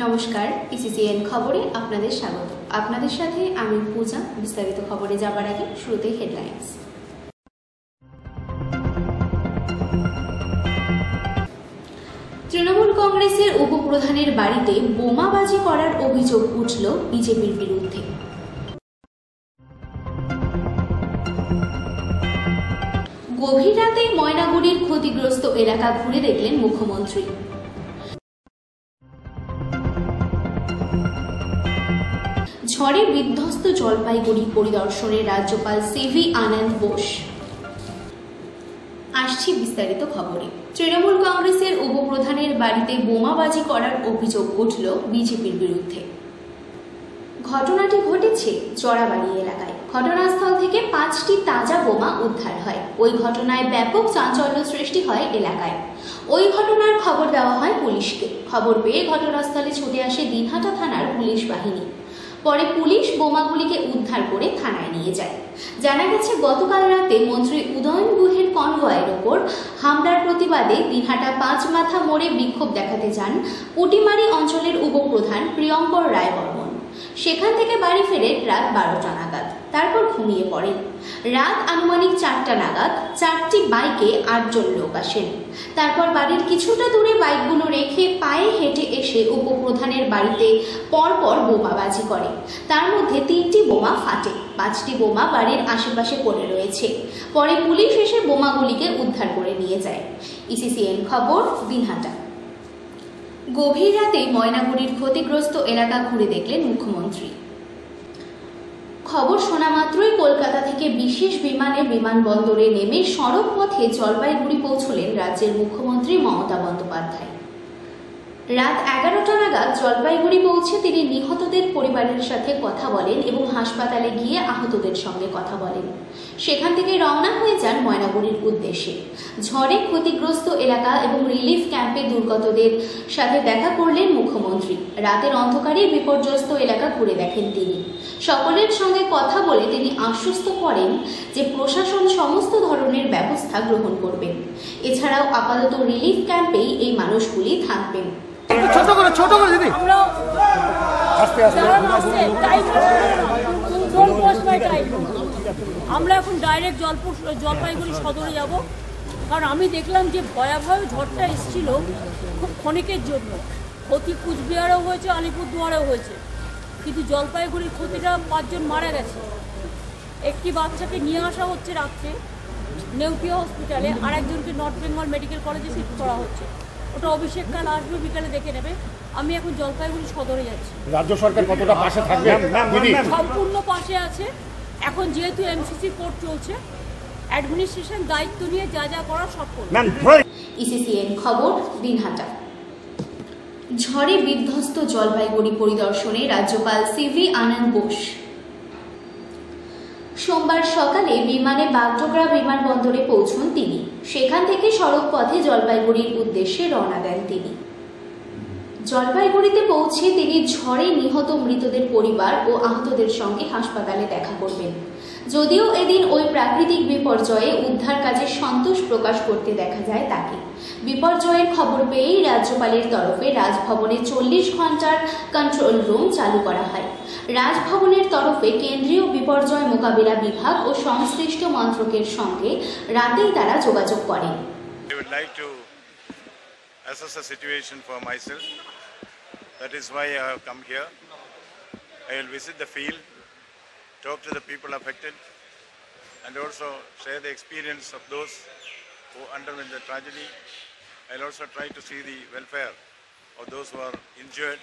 নমস্কার, পিসিসিএন খবরে আপনাদের স্বাগত। আপনাদের সাথে আমি পূজা। বিস্তারিত খবরে যাবার আগে শুরুতে হেডলাইন্স। তৃণমূল কংগ্রেসের উপপ্রধানের বাড়িতে বোমাবাজি করার অভিযোগ উঠল বিজেপির বিরুদ্ধে। গভীর রাতে ময়নাগুড়ির ক্ষতিগ্রস্ত এলাকা ঘুরে দেখলেন মুখ্যমন্ত্রী। ঝড়ে বিধ্বস্ত জলপাইগুড়ি পরিদর্শনে রাজ্যপাল সিভি আনন্দ বোস। আসছি বিস্তারিত খবরে। তৃণমূল কংগ্রেসের উপপ্রধানের বাড়িতে বোমাবাজি করার অভিযোগ উঠল বিজেপির বিরুদ্ধে। ঘটনাটি ঘটেছে চড়াবাড়ি এলাকায়। ঘটনাস্থল থেকে 5টি তাজা বোমা উদ্ধার হয়। ওই ঘটনায় ব্যাপক চাঞ্চল্য সৃষ্টি হয় এলাকায়। ওই ঘটনার খবর দেওয়া হয় পুলিশকে। খবর পেয়ে ঘটনাস্থলে ছুটে আসে দিনহাটা থানার পুলিশ বাহিনী। পরে পুলিশ বোমাগুলিকে উদ্ধার করে থানায় নিয়ে যায়। জানা গেছে, গতকাল রাতে মন্ত্রী উদয়ন গুহের কনভয়ের ওপর হামলার প্রতিবাদে দিনহাটা 5 মাথা মোড়ে বিক্ষোভ দেখাতে যান পুটিমারি অঞ্চলের উপপ্রধান প্রিয়ঙ্কর রায় বর্মন। সেখান থেকে বাড়ি ফেরেন রাত 12টা নাগাদ। তারপর ঘুমিয়ে পড়েন। রাত আনুমানিক 4টা নাগাদ 4টি বাইকে 8 জন লোক আসেন। তারপর বাড়ির কিছুটা দূরে বাইকগুলো রেখে পায়ে হেঁটে এসে উপপ্রধানের বাড়িতে পরপর বোমাবাজি করে। তার মধ্যে 3টি বোমা ফাটে। 5টি বোমা বাড়ির আশেপাশে পড়ে রয়েছে। পরে পুলিশ এসে বোমাগুলিকে উদ্ধার করে নিয়ে যায়। ইসিসিএন খবর, দিনহাটা। গভীর রাতে ময়নাগুড়ির ক্ষতিগ্রস্ত এলাকা ঘুরে দেখলেন মুখ্যমন্ত্রী। খবর শোনা মাত্রই কলকাতা থেকে বিশেষ বিমানে বিমানবন্দরে নেমে সড়ক পথে জলপাইগুড়ি পৌঁছলেন রাজ্যের মুখ্যমন্ত্রী মমতা বন্দ্যোপাধ্যায়। রাত 11টা নাগাদ জলপাইগুড়ি পৌঁছে তিনি নিহতদের পরিবারের সাথে কথা বলেন এবং হাসপাতালে গিয়ে আহতদের সঙ্গে কথা বলেন। সেখান থেকে রওনা হয়ে যান ময়নাগুড়ির উদ্দেশ্যে। ঝড়ে ক্ষতিগ্রস্ত এলাকা এবং রিলিফ ক্যাম্পে দুর্গতদের সাথে দেখা করলেন মুখ্যমন্ত্রী। রাতের অন্ধকারে বিপর্যস্ত এলাকা ঘুরে দেখেন তিনি। সকলের সঙ্গে কথা বলে তিনি আশ্বস্ত করেন যে প্রশাসন সমস্ত ধরনের ব্যবস্থা গ্রহণ করবেন। এছাড়াও আপাতত রিলিফ ক্যাম্পেই এই মানুষগুলি থাকবেন। আমরা এখন ডাইরেক্ট জলপাইগুড়ি সদরে যাব, কারণ আমি দেখলাম যে ভয়াবহ ঝড়টা এসেছিল খুব ক্ষণিকের জন্য। ক্ষতি কুচবিহারেও হয়েছে, আলিপুরদুয়ারেও হয়েছে, কিন্তু জলপাইগুড়ির ক্ষতিটা 5 জন মারা গেছে। একটি বাচ্চাকে নিয়ে আসা হচ্ছে রাত্রে নেউটিয়া হসপিটালে, আর একজনকে নর্থ বেঙ্গল মেডিকেল কলেজে শিফট করা হচ্ছে। ওটা অভিষেক কাল আসবে, বিকালে দেখে নেবে। আমি এখন জলপাইগুড়ি সদরে যাচ্ছি। রাজ্য সরকার কতটা পাশে থাকবে? সম্পূর্ণ পাশে আছে। এখন যেহেতু এমসিসি কোর্ট চলছে, অ্যাডমিনিস্ট্রেশন দায়িত্ব নিয়ে যা যা করার সব করবে। ইসিসিএন খবর, দিনহাটা। ঝড়ে বিধ্বস্ত জলপাইগুড়ি পরিদর্শনে রাজ্যপাল সিভি আনন্দ বোস। সোমবার সকালে বিমানে বাগডোগরা বিমানবন্দরে পৌঁছন তিনি। সেখান থেকে সড়ক পথে জলপাইগুড়ির উদ্দেশ্যে রওনা দেন তিনি। জলপাইগুড়িতে পৌঁছে তিনি ঝড়ে নিহত মৃতদের পরিবার ও আহতদের সঙ্গে হাসপাতালে দেখা করবেন। যদিও এদিন ওই প্রাকৃতিক বিপর্যয়ে উদ্ধার কাজে সন্তোষ প্রকাশ করতে দেখা যায় তাকে। বিপর্যয়ের খবর পেয়েই রাজ্যপালের তরফে রাজভবনে 40 ঘন্টার কন্ট্রোল রুম চালু করা হয়। রাজভবনের তরফে কেন্দ্রীয় বিপর্যয় মোকাবিলা বিভাগ ও সংশ্লিষ্ট মন্ত্রকের সঙ্গে রাতেই তারা যোগাযোগ করেন। Assess the situation for myself. That is why I have come here. I will visit the field, talk to the people affected, and also share the experience of those who underwent the tragedy. I'll also try to see the welfare of those who are injured,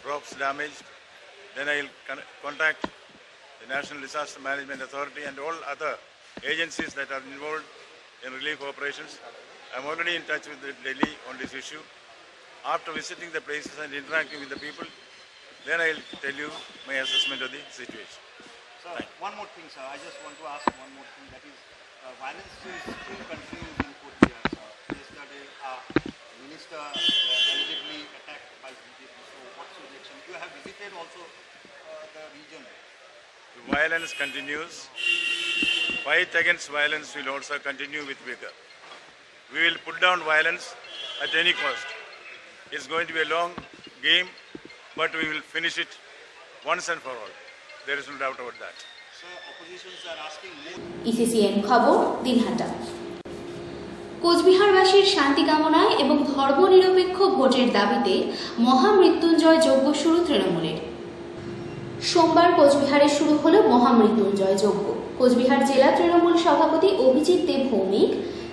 crops damaged. Then I'll contact the National Disaster Management Authority and all other agencies that are involved in relief operations. I'm already in touch with Delhi on this issue. After visiting the places and interacting with the people, then I'll tell you my assessment of the situation. Sir, one more thing, sir. I just want to ask one more thing. That is, violence is still continues in Kochia, sir. Yesterday, minister allegedly attacked by BJP. So, what's your reaction? You have visited also the region. The violence continues. Fight against violence will also continue with vigor. We will put down violence at any cost. It's going to be a long game, but we will finish it once and for all. There is no doubt about that. So oppositions are asking more. ইসিসিএন খবর দিনহাটা। কোচবিহারবাসীর শান্তি কামনায় এবং ধর্মনিরপেক্ষ ভোটের দাবিতে মহামৃত্যুঞ্জয় যজ্ঞ শুরু তৃণমূলের। সোমবার কোচবিহারে শুরু হলো মহামৃত্যুঞ্জয় যজ্ঞ। কোচবিহার জেলা তৃণমূল সভাপতি অভিজিৎ দেব ভৌমিক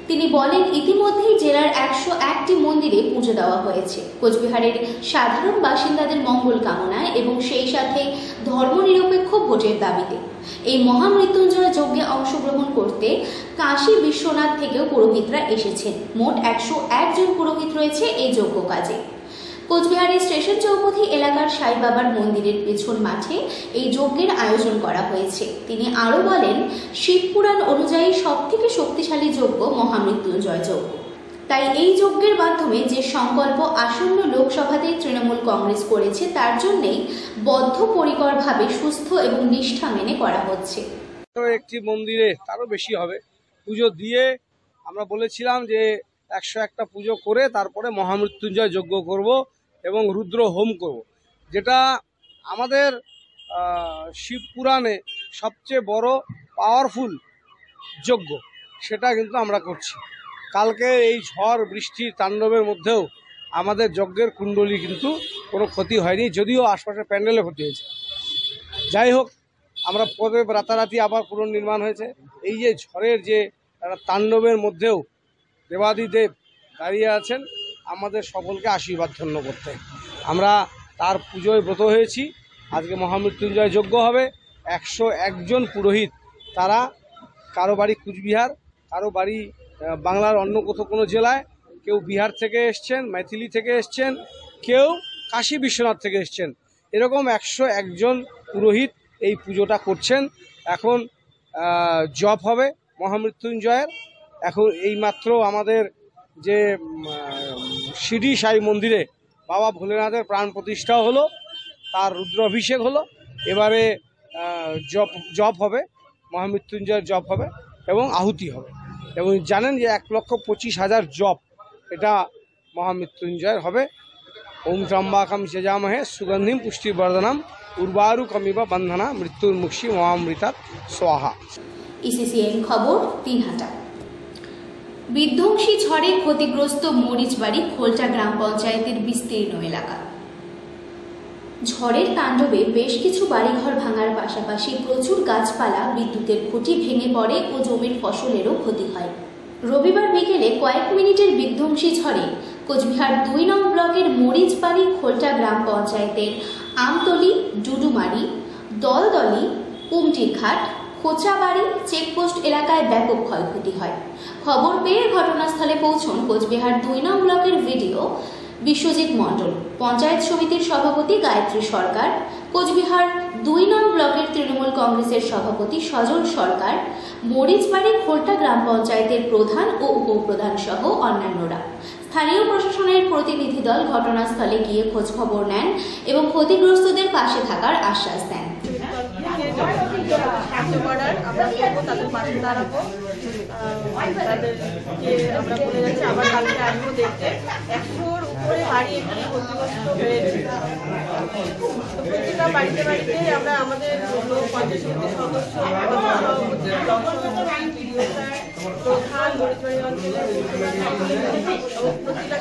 তিনি বলেন, ইতিমধ্যেই জেলার 101টি মন্দিরে পুজো দেওয়া হয়েছে কোচবিহারের সাধারণ বাসিন্দাদের মঙ্গল কামনায় এবং সেই সাথে ধর্মনিরপেক্ষ ভোটের দাবিতে। এই মহামৃত্যুঞ্জয় যজ্ঞে অংশগ্রহণ করতে কাশী বিশ্বনাথ থেকেও পুরোহিতরা এসেছেন। মোট 101 জন পুরোহিত রয়েছে এই যজ্ঞ কাজে। কোচবিহারের স্টেশন চৌপথি এলাকার সাই বাবার মন্দিরের পেছন মাঠে এই যজ্ঞের আয়োজন করা হয়েছে। তিনি আরও বলেন, শিবপুরাণ অনুযায়ী সবথেকে শক্তিশালী যজ্ঞ মহামৃত্যুঞ্জয় যজ্ঞ। তাই এই যজ্ঞের মাধ্যমে যে সংকল্প আসন্ন লোকসভাতে তৃণমূল কংগ্রেস করেছে তার জন্যই বদ্ধপরিকরভাবে সুস্থ এবং নিষ্ঠা মেনে করা হচ্ছে। একটি মন্দিরে তারও বেশি হবে পুজো দিয়ে আমরা বলেছিলাম যে 101টা পুজো করে তারপরে মহামৃত্যুঞ্জয় যজ্ঞ করব এবং রুদ্র হোম করব, যেটা আমাদের শিবপুরাণে সবচেয়ে বড় পাওয়ারফুল যজ্ঞ, সেটা কিন্তু আমরা করছি। কালকে এই ঝড় বৃষ্টির তাণ্ডবের মধ্যেও আমাদের যজ্ঞের কুণ্ডলী কিন্তু কোনো ক্ষতি হয়নি, যদিও আশপাশের প্যান্ডেলে ক্ষতি হয়েছে। যাই হোক, আমরা পরে রাতারাতি আবার পুনর্নির্মাণ হয়েছে। এই যে ঝড়ের যে তাণ্ডবের মধ্যেও দেবাদিদেব দাঁড়িয়ে আছেন আমাদের সকলকে আশীর্বাদ ধন্য করতে। আমরা তার পুজোয় ব্রত হয়েছি। আজকে মহামৃত্যুঞ্জয় যজ্ঞ হবে। 101 জন পুরোহিত, তারা কারো বাড়ি কুচবিহার, কারো বাড়ি বাংলার অন্য কোথাও কোনো জেলায়, কেউ বিহার থেকে এসছেন, মেথিলি থেকে এসছেন, কেউ কাশী বিশ্বনাথ থেকে এসছেন। এরকম 101 জন পুরোহিত এই পুজোটা করছেন। এখন জপ হবে মহামৃত্যুঞ্জয়ের। এখন এইমাত্র আমাদের যে শিরডি সাই মন্দিরে বাবা ভোলেনাথের প্রাণ প্রতিষ্ঠা হলো, তার রুদ্রাভিষেক হলো। এবারে জপ হবে, মহামৃত্যুঞ্জয়ের জপ হবে এবং আহুতি হবে। এবং জানেন যে 1,25,000 জপ এটা মহামৃত্যুঞ্জয়ের হবে। ওম ত্রম্বাকম যজামহে সুগন্ধিম পুষ্টিবর্ধনম উর্বারুকমিব বন্ধনা মৃত্যুর্মুক্ষী মহামৃতাৎ স্বাহা। ইসিসিএন খবর দিনহাটা। বিধ্বংসী ঝড়ে ক্ষতিগ্রস্ত মরিচবাড়ি খোলটা গ্রাম পঞ্চায়েতের বিস্তীর্ণ এলাকা। ঝড়ের তাণ্ডবে বেশ কিছু বাড়িঘর ভাঙার পাশাপাশি প্রচুর গাছপালা, বিদ্যুতের খুঁটি ভেঙে পড়ে ও জমির ফসলেরও ক্ষতি হয়। রবিবার বিকেলে কয়েক মিনিটের বিধ্বংসী ঝড়ে কোচবিহার 2 নং ব্লকের মরিচবাড়ি খোলটা গ্রাম পঞ্চায়েতের আমতলি, ডুডুমারি, দলদলি, কুমটিরঘাট, খোঁচাবাড়ি চেকপোস্ট এলাকায় ব্যাপক ক্ষয়ক্ষতি হয়। খবর পেয়ে ঘটনাস্থলে পৌঁছন কোচবিহার 2 নং ব্লকের ভিডিও বিশ্বজিৎ মণ্ডল, পঞ্চায়েত সমিতির সভাপতি গায়ত্রী সরকার, কোচবিহার 2 নং ব্লকের তৃণমূল কংগ্রেসের সভাপতি সজল সরকার, মরিচবাড়ি খোলটা গ্রাম পঞ্চায়েতের প্রধান ও উপপ্রধান সহ অন্যান্যরা। স্থানীয় প্রশাসনের প্রতিনিধি দল ঘটনাস্থলে গিয়ে খোঁজখবর নেন এবং ক্ষতিগ্রস্তদের পাশে থাকার আশ্বাস দেন। সাহায্য করার আমরা করবো, তাদের পাশে দাঁড়াবো, তাদেরকে আমরা বলে যাচ্ছি আবার কালকে আসবো দেখতে। 100-র উপরে বাড়ি এখানে ক্ষতিগ্রস্ত হয়েছে। তো প্রতিটা বাড়িতে বাড়িতে আমরা আমাদের লোক, পঞ্চায়েত সমিতির সদস্য, সভাপতি, ব্লক সভাপতি, বিডিও স্যার, প্রধান, মরিচবাড়ি অঞ্চলের এবং প্রতিটা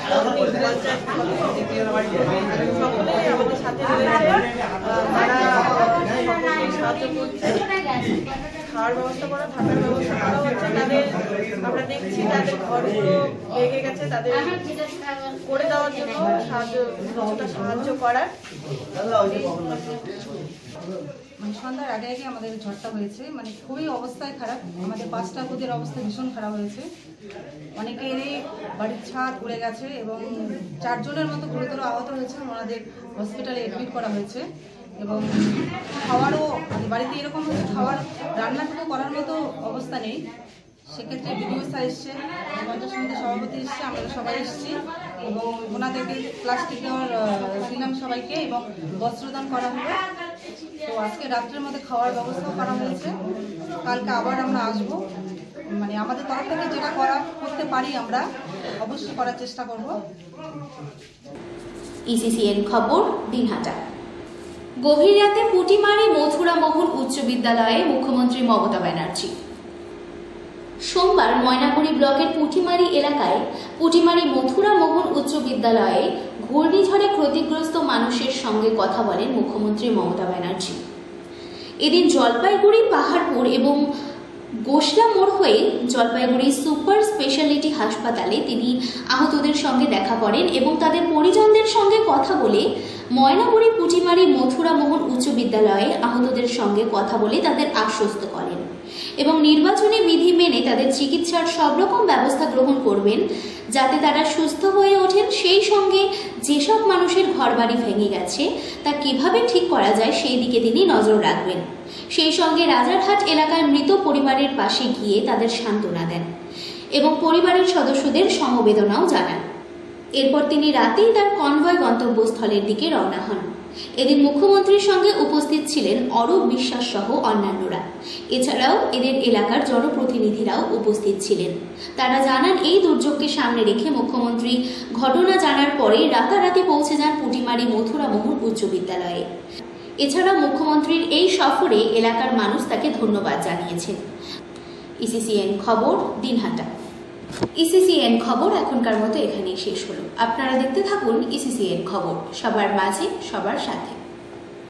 পঞ্চায়েত সকলেই আমাদের সাথে রয়েছে। তারা সাহায্য করছে, খাওয়ার ব্যবস্থা করা, থাকার ব্যবস্থা করা হচ্ছে। তাদের আমরা দেখছি তাদের ঘরগুলো লেগে গেছে, তাদের করে দেওয়ার জন্য সাহায্য করার। মানে সন্ধ্যার আগে আগে আমাদের ঝড়টা হয়েছে, মানে খুবই অবস্থায় খারাপ। আমাদের 5টা বুথের অবস্থা ভীষণ খারাপ হয়েছে। অনেকেরই বাড়ির ছাদ উড়ে গেছে এবং 4 জনের মতো গুরুতর আহত হয়েছে। ওনাদের হসপিটালে অ্যাডমিট করা হয়েছে এবং খাওয়ারও বাড়িতে এরকম হচ্ছে, খাওয়ার রান্নাটুকু করার মতো অবস্থা নেই। সেক্ষেত্রে বিডিও স্যার এসছে, পঞ্চায়েত সমিতির সভাপতি এসছে, আমরা সবাই এসেছি এবং ওনাদেরকে প্লাস্টিক দেওয়ার দিলাম সবাইকে এবং বস্ত্রদান করা হলো। তো আজকে রাত্রের মধ্যে খাওয়ার ব্যবস্থাও করা হয়েছে। কালকে আবার আমরা আসবো, মানে আমাদের তরফ থেকে যেটা করতে পারি আমরা অবশ্যই করার চেষ্টা করব। ইসিসিএন খবর, দিনহাটা। গভীর রাতে পুটিমারি মথুরা মোহন উচ্চ বিদ্যালয়ে মুখ্যমন্ত্রী মমতা ব্যানার্জি। সোমবার ময়নাগুড়ি ব্লকের পুটিমারি এলাকায় পুটিমারি মথুরা মোহন উচ্চ বিদ্যালয়ে ঘূর্ণিঝড়ে ক্ষতিগ্রস্ত মানুষের সঙ্গে কথা বলেন মুখ্যমন্ত্রী মমতা ব্যানার্জি। এদিন জলপাইগুড়ি, পাহাড়পুর এবং গোসলা মোড় হয়ে জলপাইগুড়ি সুপার স্পেশালিটি হাসপাতালে তিনি আহতদের সঙ্গে দেখা করেন এবং তাদের পরিজনদের সঙ্গে কথা বলে ময়নাগুড়ি পুটিমারি মথুরা মোহন উচ্চ বিদ্যালয়ে আহতদের সঙ্গে কথা বলে তাদের আশ্বস্ত করেন এবং নির্বাচনী বিধি মেনে তাদের চিকিৎসার সব রকম ব্যবস্থা গ্রহণ করবেন যাতে তারা সুস্থ হয়ে ওঠেন। সেই সঙ্গে যেসব মানুষের ঘরবাড়ি ভেঙে গেছে তা কিভাবে ঠিক করা যায় সেই দিকে তিনি নজর রাখবেন। সেই সঙ্গে রাজারহাট এলাকার মৃত পরিবারের পাশে গিয়ে তাদের সান্ত্বনা দেন এবং পরিবারের সদস্যদের সমবেদনাও জানান। এরপর তিনি রাতেই তার কনভয় গন্তব্যস্থলের দিকে রওনা হন। এদিন মুখ্যমন্ত্রীর সঙ্গে উপস্থিত ছিলেন অরূপ বিশ্বাস সহ অন্যান্যরা। এছাড়াও এদের এলাকার জনপ্রতিনিধিরাও উপস্থিত ছিলেন। তারা জানান, এই দুর্যোগকে সামনে রেখে মুখ্যমন্ত্রী ঘটনা জানার পরে রাতারাতি পৌঁছে যান পুটিমারি মথুরা মোহন উচ্চ বিদ্যালয়ে। এছাড়া মুখ্যমন্ত্রীর এই সফরে এলাকার মানুষ তাকে ধন্যবাদ জানিয়েছেন। ইসিসিএন খবর, দিনহাটা। ইসিসিএন খবর এখনকার মতো এখানেই শেষ হলো। আপনারা দেখতে থাকুন ইসিসিএন খবর, সবার মাঝে সবার সাথে।